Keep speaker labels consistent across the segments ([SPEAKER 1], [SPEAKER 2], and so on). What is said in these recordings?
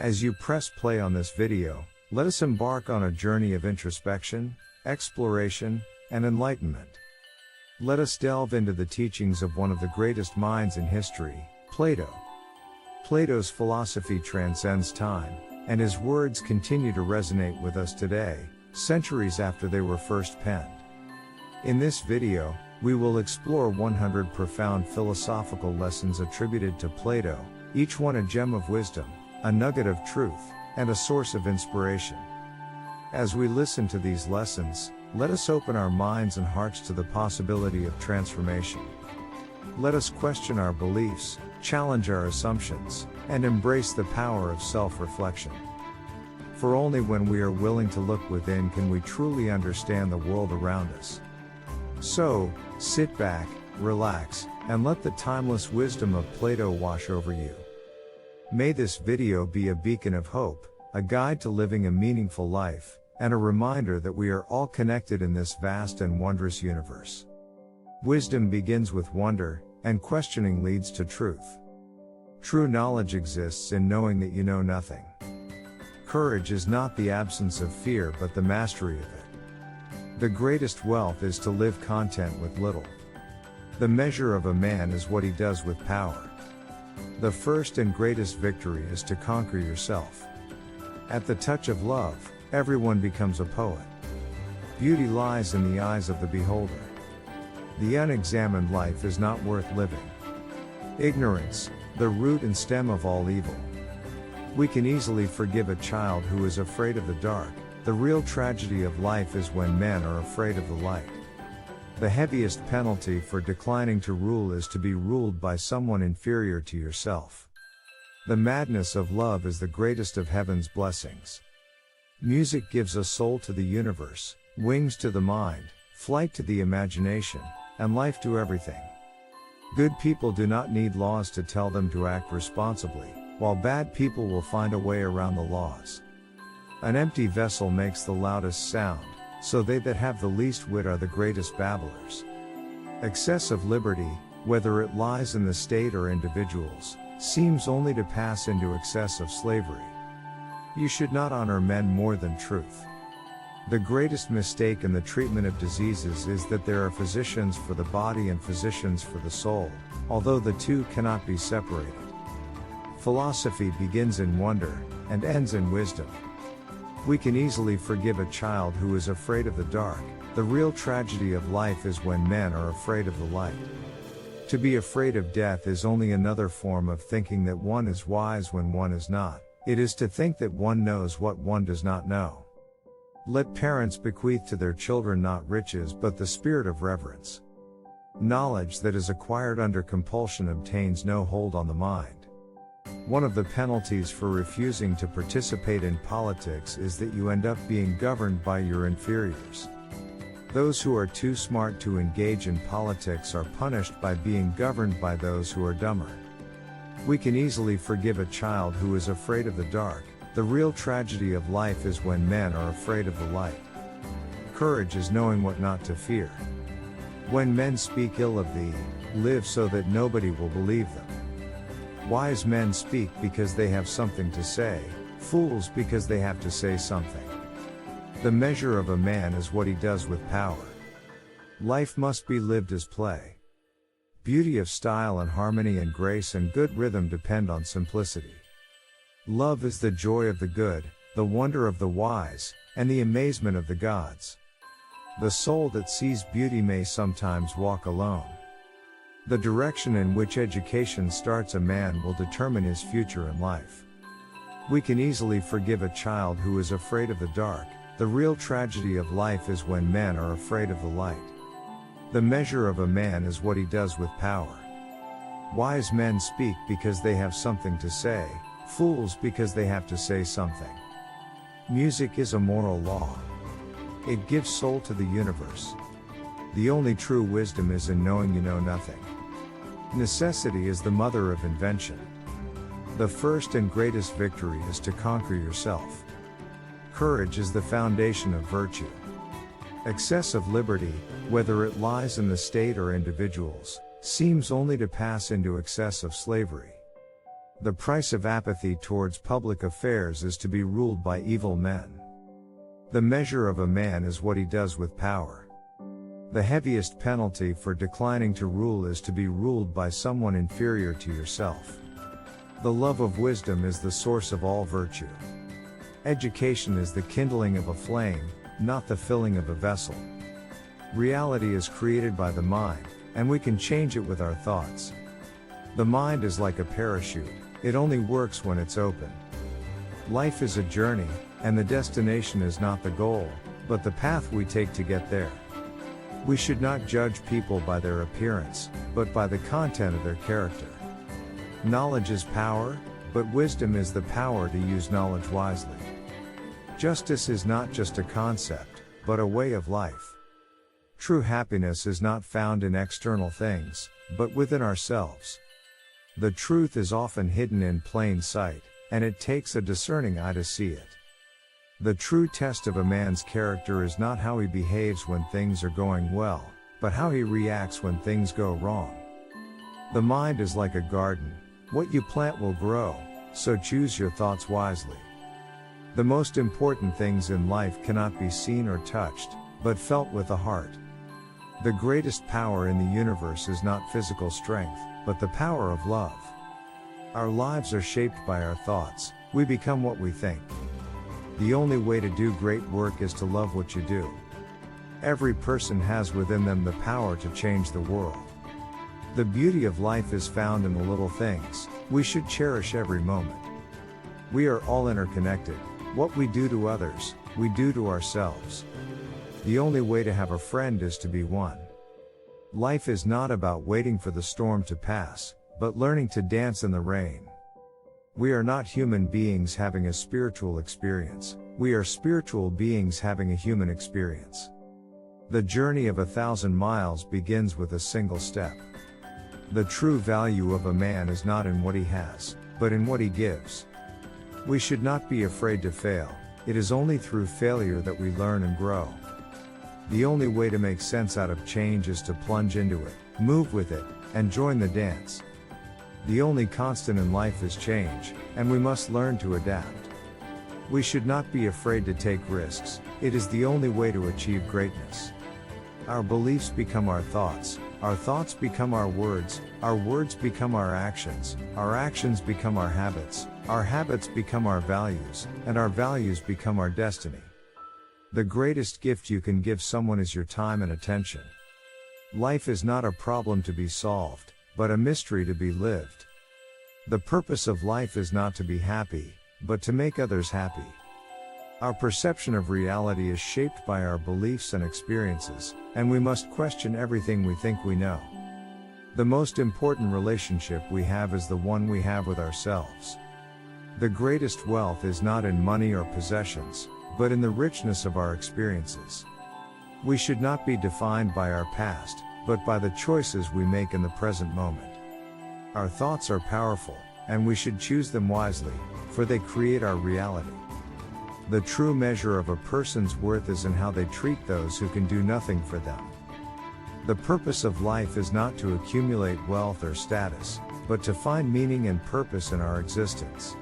[SPEAKER 1] As you press play on this video, let us embark on a journey of introspection, exploration, and enlightenment. Let us delve into the teachings of one of the greatest minds in history, Plato. Plato's philosophy transcends time, and his words continue to resonate with us today, centuries after they were first penned. In this video, we will explore 100 profound philosophical lessons attributed to Plato, each one a gem of wisdom, a nugget of truth, and a source of inspiration. As we listen to these lessons, let us open our minds and hearts to the possibility of transformation. Let us question our beliefs, challenge our assumptions, and embrace the power of self-reflection. For only when we are willing to look within can we truly understand the world around us. So, sit back, relax, and let the timeless wisdom of Plato wash over you. May this video be a beacon of hope, a guide to living a meaningful life, and a reminder that we are all connected in this vast and wondrous universe. Wisdom begins with wonder, and questioning leads to truth. True knowledge exists in knowing that you know nothing. Courage is not the absence of fear but the mastery of it. The greatest wealth is to live content with little. The measure of a man is what he does with power. The first and greatest victory is to conquer yourself. At the touch of love, everyone becomes a poet. Beauty lies in the eyes of the beholder. The unexamined life is not worth living. Ignorance, the root and stem of all evil. We can easily forgive a child who is afraid of the dark. The real tragedy of life is when men are afraid of the light. The heaviest penalty for declining to rule is to be ruled by someone inferior to yourself. The madness of love is the greatest of heaven's blessings. Music gives a soul to the universe, wings to the mind, flight to the imagination, and life to everything. Good people do not need laws to tell them to act responsibly, while bad people will find a way around the laws. An empty vessel makes the loudest sound, so they that have the least wit are the greatest babblers. Excessive liberty, whether it lies in the state or individuals, seems only to pass into excess of slavery. You should not honor men more than truth. The greatest mistake in the treatment of diseases is that there are physicians for the body and physicians for the soul, although the two cannot be separated. Philosophy begins in wonder, and ends in wisdom. We can easily forgive a child who is afraid of the dark. The real tragedy of life is when men are afraid of the light. To be afraid of death is only another form of thinking that one is wise when one is not. It is to think that one knows what one does not know. Let parents bequeath to their children not riches but the spirit of reverence. Knowledge that is acquired under compulsion obtains no hold on the mind. One of the penalties for refusing to participate in politics is that you end up being governed by your inferiors. Those who are too smart to engage in politics are punished by being governed by those who are dumber. We can easily forgive a child who is afraid of the dark. The real tragedy of life is when men are afraid of the light. Courage is knowing what not to fear. When men speak ill of thee, live so that nobody will believe them. Wise men speak because they have something to say, fools because they have to say something. The measure of a man is what he does with power. Life must be lived as play. Beauty of style and harmony and grace and good rhythm depend on simplicity. Love is the joy of the good, the wonder of the wise, and the amazement of the gods. The soul that sees beauty may sometimes walk alone. The direction in which education starts a man will determine his future in life. We can easily forgive a child who is afraid of the dark. The real tragedy of life is when men are afraid of the light. The measure of a man is what he does with power. Wise men speak because they have something to say, fools because they have to say something. Music is a moral law. It gives soul to the universe. The only true wisdom is in knowing you know nothing. Necessity is the mother of invention. The first and greatest victory is to conquer yourself. Courage is the foundation of virtue. Excessive liberty, whether it lies in the state or individuals, seems only to pass into excess of slavery. The price of apathy towards public affairs is to be ruled by evil men. The measure of a man is what he does with power. The heaviest penalty for declining to rule is to be ruled by someone inferior to yourself. The love of wisdom is the source of all virtue. Education is the kindling of a flame, not the filling of a vessel. Reality is created by the mind, and we can change it with our thoughts. The mind is like a parachute, it only works when it's open. Life is a journey, and the destination is not the goal, but the path we take to get there. We should not judge people by their appearance, but by the content of their character. Knowledge is power, but wisdom is the power to use knowledge wisely. Justice is not just a concept, but a way of life. True happiness is not found in external things, but within ourselves. The truth is often hidden in plain sight, and it takes a discerning eye to see it. The true test of a man's character is not how he behaves when things are going well, but how he reacts when things go wrong. The mind is like a garden, what you plant will grow, so choose your thoughts wisely. The most important things in life cannot be seen or touched, but felt with the heart. The greatest power in the universe is not physical strength, but the power of love. Our lives are shaped by our thoughts, we become what we think. The only way to do great work is to love what you do. Every person has within them the power to change the world. The beauty of life is found in the little things, we should cherish every moment. We are all interconnected, what we do to others, we do to ourselves. The only way to have a friend is to be one. Life is not about waiting for the storm to pass, but learning to dance in the rain. We are not human beings having a spiritual experience, we are spiritual beings having a human experience. The journey of 1,000 miles begins with a single step. The true value of a man is not in what he has, but in what he gives. We should not be afraid to fail, it is only through failure that we learn and grow. The only way to make sense out of change is to plunge into it, move with it, and join the dance. The only constant in life is change, and we must learn to adapt. We should not be afraid to take risks, it is the only way to achieve greatness. Our beliefs become our thoughts become our words become our actions become our habits become our values, and our values become our destiny. The greatest gift you can give someone is your time and attention. Life is not a problem to be solved, but a mystery to be lived. The purpose of life is not to be happy, but to make others happy. Our perception of reality is shaped by our beliefs and experiences, and we must question everything we think we know. The most important relationship we have is the one we have with ourselves. The greatest wealth is not in money or possessions, but in the richness of our experiences. We should not be defined by our past, but by the choices we make in the present moment. Our thoughts are powerful, and we should choose them wisely, for they create our reality. The true measure of a person's worth is in how they treat those who can do nothing for them. The purpose of life is not to accumulate wealth or status, but to find meaning and purpose in our existence.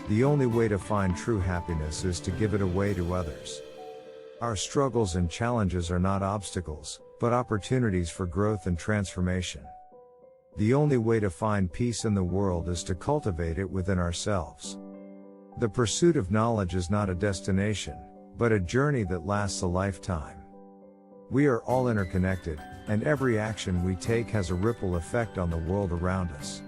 [SPEAKER 1] The only way to find true happiness is to give it away to others. Our struggles and challenges are not obstacles, but opportunities for growth and transformation. The only way to find peace in the world is to cultivate it within ourselves. The pursuit of knowledge is not a destination, but a journey that lasts a lifetime. We are all interconnected, and every action we take has a ripple effect on the world around us.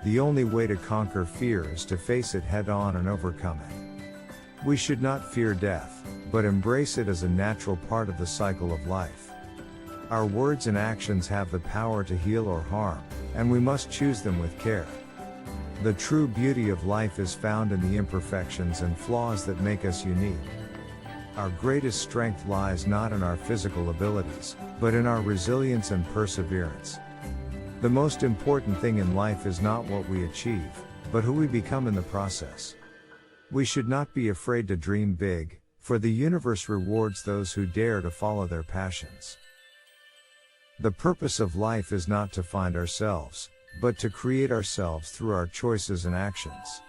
[SPEAKER 1] The only way to conquer fear is to face it head on and overcome it. We should not fear death, but embrace it as a natural part of the cycle of life. Our words and actions have the power to heal or harm, and we must choose them with care. The true beauty of life is found in the imperfections and flaws that make us unique. Our greatest strength lies not in our physical abilities, but in our resilience and perseverance. The most important thing in life is not what we achieve, but who we become in the process. We should not be afraid to dream big, for the universe rewards those who dare to follow their passions. The purpose of life is not to find ourselves, but to create ourselves through our choices and actions.